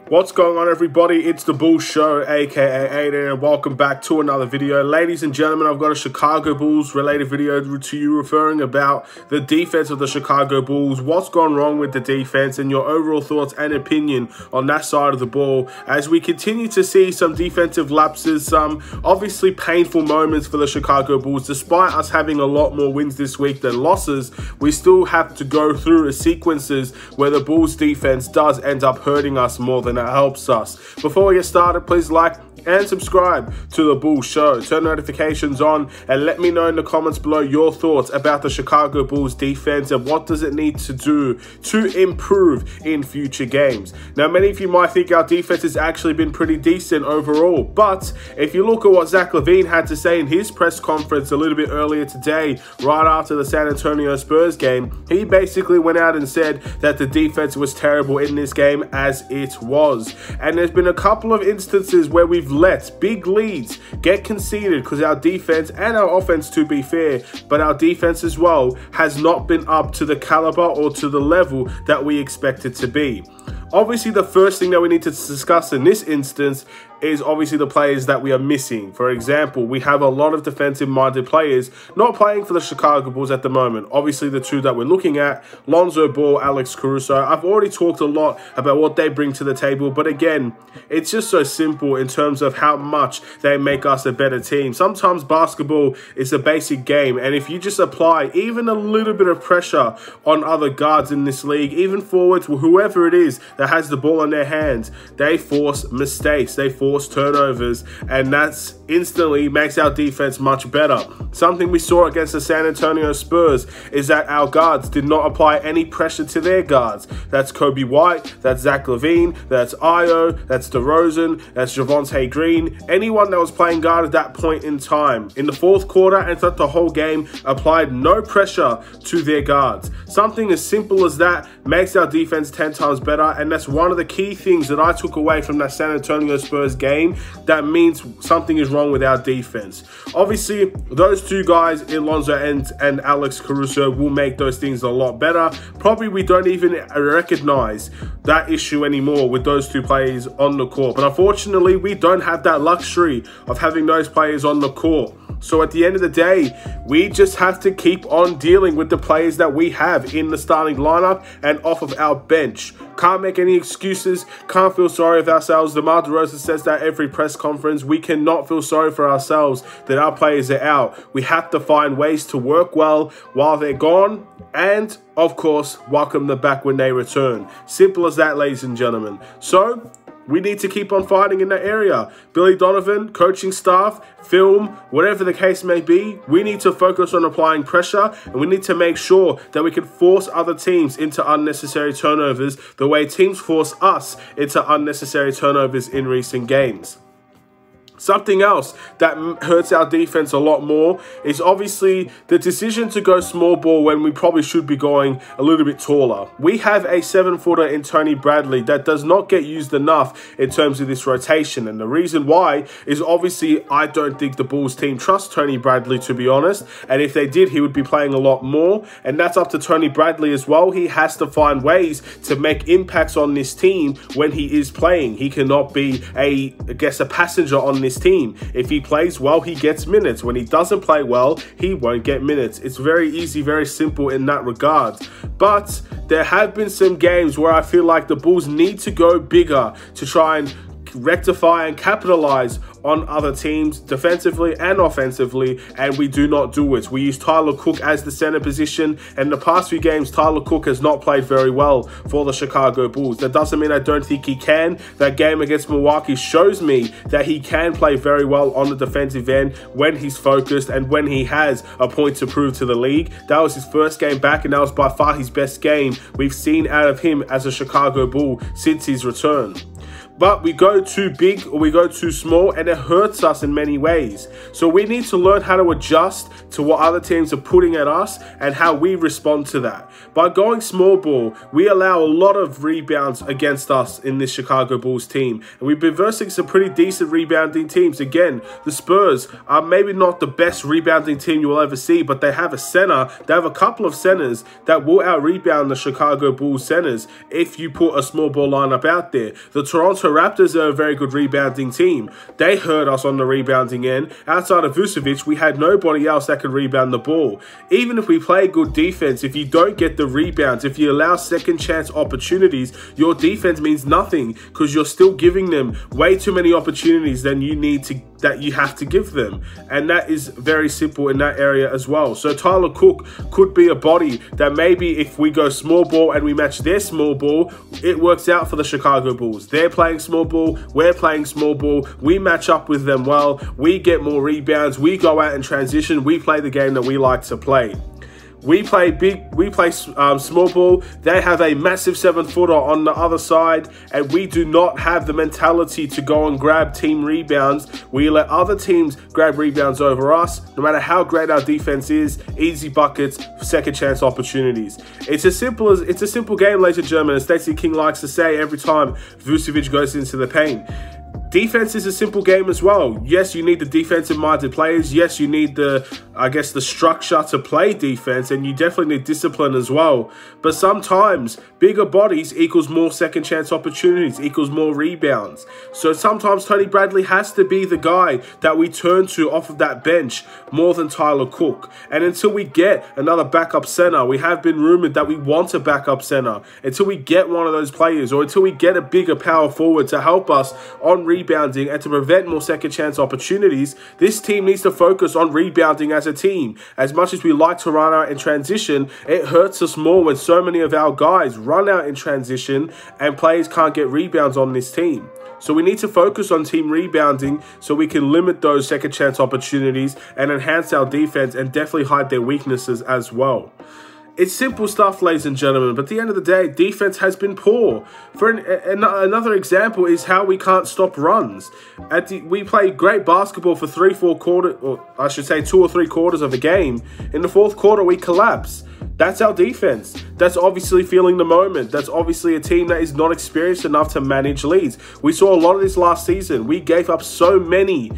What's going on, everybody? It's the Bulls Show, aka Aidan, and welcome back to another video. Ladies and gentlemen, I've got a Chicago Bulls related video to you referring about the defense of the Chicago Bulls, what's gone wrong with the defense, and your overall thoughts and opinion on that side of the ball as we continue to see some defensive lapses, some obviously painful moments for the Chicago Bulls. Despite us having a lot more wins this week than losses, we still have to go through sequences where the Bulls defense does end up hurting us more than it helps us. Before we get started, please like and subscribe to the Bulls Show. Turn notifications on and let me know in the comments below your thoughts about the Chicago Bulls defense and what does it need to do to improve in future games. Now, many of you might think our defense has actually been pretty decent overall, but if you look at what LaVine had to say in his press conference a little bit earlier today, right after the San Antonio Spurs game, he basically went out and said that the defense was terrible in this game, as it was. And there's been a couple of instances where we've let big leads get conceded because our defense and our offense, to be fair, but our defense as well has not been up to the caliber or to the level that we expect it to be. Obviously, the first thing that we need to discuss in this instance is obviously the players that we are missing. For example, we have a lot of defensive-minded players not playing for the Chicago Bulls at the moment. Obviously, the two that we're looking at, Lonzo Ball, Alex Caruso. I've already talked a lot about what they bring to the table, but again, it's just so simple in terms of how much they make us a better team. Sometimes basketball is a basic game, and if you just apply even a little bit of pressure on other guards in this league, even forwards, whoever it is that has the ball in their hands, they force mistakes, they force turnovers, and that's instantly makes our defense much better. Something we saw against the San Antonio Spurs is that our guards did not apply any pressure to their guards. That's Kobe White, that's Zach LaVine, that's Ayo, that's DeRozan, that's Javonte Green, anyone that was playing guard at that point in time. In the fourth quarter and throughout the whole game, applied no pressure to their guards. Something as simple as that makes our defense 10 times better, and that's one of the key things that I took away from that San Antonio Spurs game that means something is wrong with our defense. Obviously, those two guys, Lonzo and Alex Caruso, will make those things a lot better. Probably we don't even recognize that issue anymore with those two players on the court. But unfortunately, we don't have that luxury of having those players on the court. So at the end of the day, we just have to keep on dealing with the players that we have in the starting lineup and off of our bench. Can't make any excuses, can't feel sorry for ourselves. DeMar DeRozan says that every press conference. We cannot feel sorry for ourselves that our players are out. We have to find ways to work well while they're gone, and of course, welcome them back when they return. Simple as that, ladies and gentlemen. So we need to keep on fighting in that area. Billy Donovan, coaching staff, film, whatever the case may be, we need to focus on applying pressure, and we need to make sure that we can force other teams into unnecessary turnovers the way teams force us into unnecessary turnovers in recent games. Something else that hurts our defense a lot more is obviously the decision to go small ball when we probably should be going a little bit taller. We have a 7-footer in Tony Bradley that does not get used enough in terms of this rotation. And the reason why is obviously I don't think the Bulls team trusts Tony Bradley, to be honest. And if they did, he would be playing a lot more. And that's up to Tony Bradley as well. He has to find ways to make impacts on this team when he is playing. He cannot be a passenger on this team. If he plays well, he gets minutes. When he doesn't play well, he won't get minutes. It's very easy, very simple in that regard. But there have been some games where I feel like the Bulls need to go bigger to try and rectify and capitalize on other teams defensively and offensively, and we do not do it. We use Tyler Cook as the center position, and the past few games Tyler Cook has not played very well for the Chicago Bulls. That doesn't mean I don't think he can. That game against Milwaukee shows me that he can play very well on the defensive end when he's focused and when he has a point to prove to the league. That was his first game back, and that was by far his best game we've seen out of him as a Chicago Bull since his return. But we go too big or we go too small, and it hurts us in many ways. So we need to learn how to adjust to what other teams are putting at us and how we respond to that. By going small ball, we allow a lot of rebounds against us in this Chicago Bulls team. And we've been versing some pretty decent rebounding teams. Again, the Spurs are maybe not the best rebounding team you will ever see, but they have a center. They have a couple of centers that will out-rebound the Chicago Bulls centers if you put a small ball lineup out there. The Toronto Raptors are a very good rebounding team. They hurt us on the rebounding end. Outside of Vucevic, we had nobody else that could rebound the ball. Even if we play good defense, if you don't get the rebounds, if you allow second chance opportunities, your defense means nothing because you're still giving them way too many opportunities than you need to, that you have to give them. And that is very simple in that area as well. So Tyler Cook could be a body that maybe if we go small ball and we match their small ball, it works out for the Chicago Bulls. They're playing small ball, we're playing small ball, we match up with them well, we get more rebounds, we go out and transition, we play the game that we like to play. We play big, we play small ball. They have a massive 7-footer on the other side, and we do not have the mentality to go and grab team rebounds. We let other teams grab rebounds over us, no matter how great our defense is. Easy buckets, second chance opportunities. It's a simple game, ladies and gentlemen, as Stacey King likes to say every time Vucevic goes into the paint. Defense is a simple game as well. Yes, you need the defensive-minded players. Yes, you need the structure to play defense, and you definitely need discipline as well. But sometimes bigger bodies equals more second chance opportunities, equals more rebounds. So sometimes Tony Bradley has to be the guy that we turn to off of that bench more than Tyler Cook. And until we get another backup center, we have been rumored that we want a backup center. Until we get one of those players, or until we get a bigger power forward to help us on rebounding and to prevent more second chance opportunities, this team needs to focus on rebounding as a team. As much as we like to run out in transition, it hurts us more when so many of our guys run out in transition and players can't get rebounds on this team. So we need to focus on team rebounding so we can limit those second chance opportunities and enhance our defense and definitely hide their weaknesses as well. It's simple stuff, ladies and gentlemen, but at the end of the day, defense has been poor. For another example is how we can't stop runs. We play great basketball for 2 or 3 quarters of a game. In the fourth quarter, we collapse. That's our defense. That's obviously feeling the moment. That's obviously a team that is not experienced enough to manage leads. We saw a lot of this last season. We gave up so many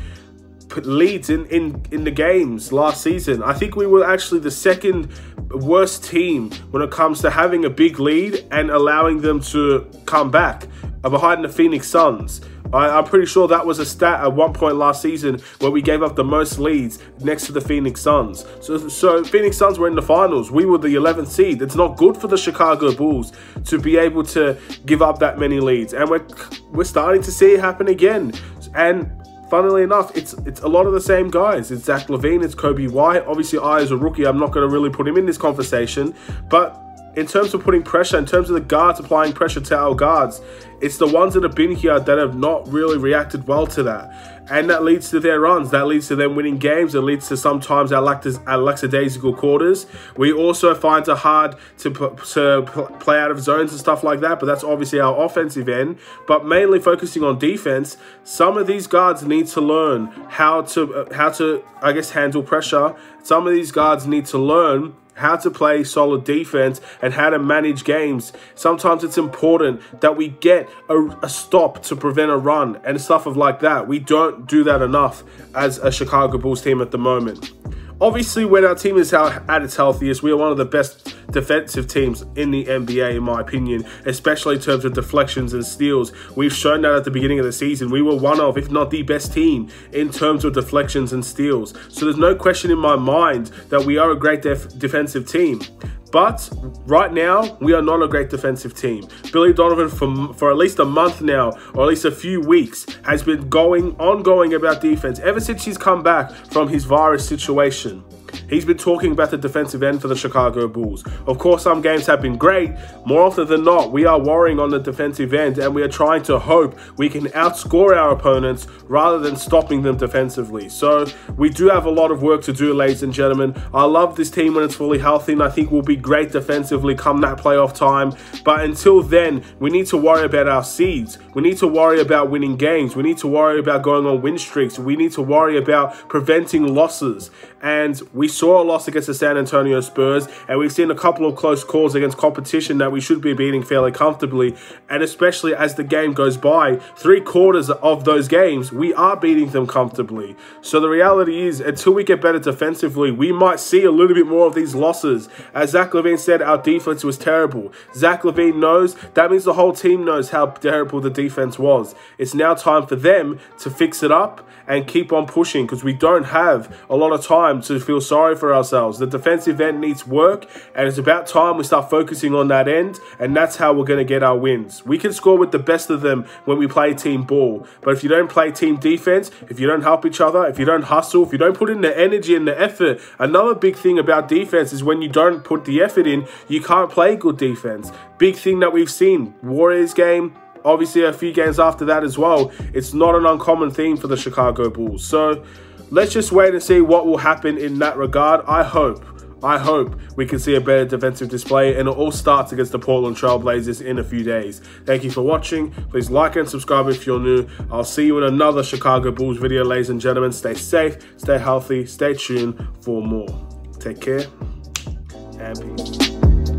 leads in the games last season. I think we were actually the second worst team when it comes to having a big lead and allowing them to come back behind the Phoenix Suns. I'm pretty sure that was a stat at one point last season where we gave up the most leads next to the Phoenix Suns. So Phoenix Suns were in the finals. We were the 11th seed. It's not good for the Chicago Bulls to be able to give up that many leads. And we're starting to see it happen again. And funnily enough, it's a lot of the same guys. It's Zach LaVine, it's Kobe White. Obviously, I as a rookie, I'm not going to really put him in this conversation. But in terms of putting pressure, in terms of the guards applying pressure to our guards, it's the ones that have been here that have not really reacted well to that. And that leads to their runs. That leads to them winning games. It leads to sometimes our lackadaisical quarters. We also find it hard to play out of zones and stuff like that, but that's obviously our offensive end. But mainly focusing on defense, some of these guards need to learn how to I guess, handle pressure. Some of these guards need to learn how to play solid defense and how to manage games. Sometimes it's important that we get a stop to prevent a run and stuff like that. We don't do that enough as a Chicago Bulls team at the moment. Obviously, when our team is at its healthiest, we are one of the best defensive teams in the NBA, in my opinion, especially in terms of deflections and steals. We've shown that at the beginning of the season. We were one of, if not the best team in terms of deflections and steals. So there's no question in my mind that we are a great defensive team. But right now, we are not a great defensive team. Billy Donovan, for at least a month now, or at least a few weeks, has been ongoing about defense ever since he's come back from his virus situation. he's been talking about the defensive end for the Chicago Bulls. Of course, some games have been great. More often than not, we are worrying on the defensive end, and we are trying to hope we can outscore our opponents rather than stopping them defensively. So we do have a lot of work to do, ladies and gentlemen. I love this team when it's fully healthy, and I think we'll be great defensively come that playoff time. But until then, we need to worry about our seeds. We need to worry about winning games. We need to worry about going on win streaks. We need to worry about preventing losses. And we saw a loss against the San Antonio Spurs, and we've seen a couple of close calls against competition that we should be beating fairly comfortably. And especially as the game goes by, 3/4 of those games, we are beating them comfortably. So the reality is, until we get better defensively, we might see a little bit more of these losses. As Zach LaVine said, our defense was terrible. Zach LaVine knows, that means the whole team knows how terrible the defense was. It's now time for them to fix it up and keep on pushing, because we don't have a lot of time to feel sorry for ourselves. The defensive end needs work, and it's about time we start focusing on that end, and that's how we're going to get our wins. We can score with the best of them when we play team ball, but if you don't play team defense, if you don't help each other, if you don't hustle, if you don't put in the energy and the effort, another big thing about defense is when you don't put the effort in, you can't play good defense. Big thing that we've seen, Warriors game, obviously a few games after that as well. It's not an uncommon theme for the Chicago Bulls. So let's just wait and see what will happen in that regard. I hope we can see a better defensive display, and it all starts against the Portland Trail Blazers in a few days. Thank you for watching. Please like and subscribe if you're new. I'll see you in another Chicago Bulls video, ladies and gentlemen. Stay safe, stay healthy, stay tuned for more. Take care and peace.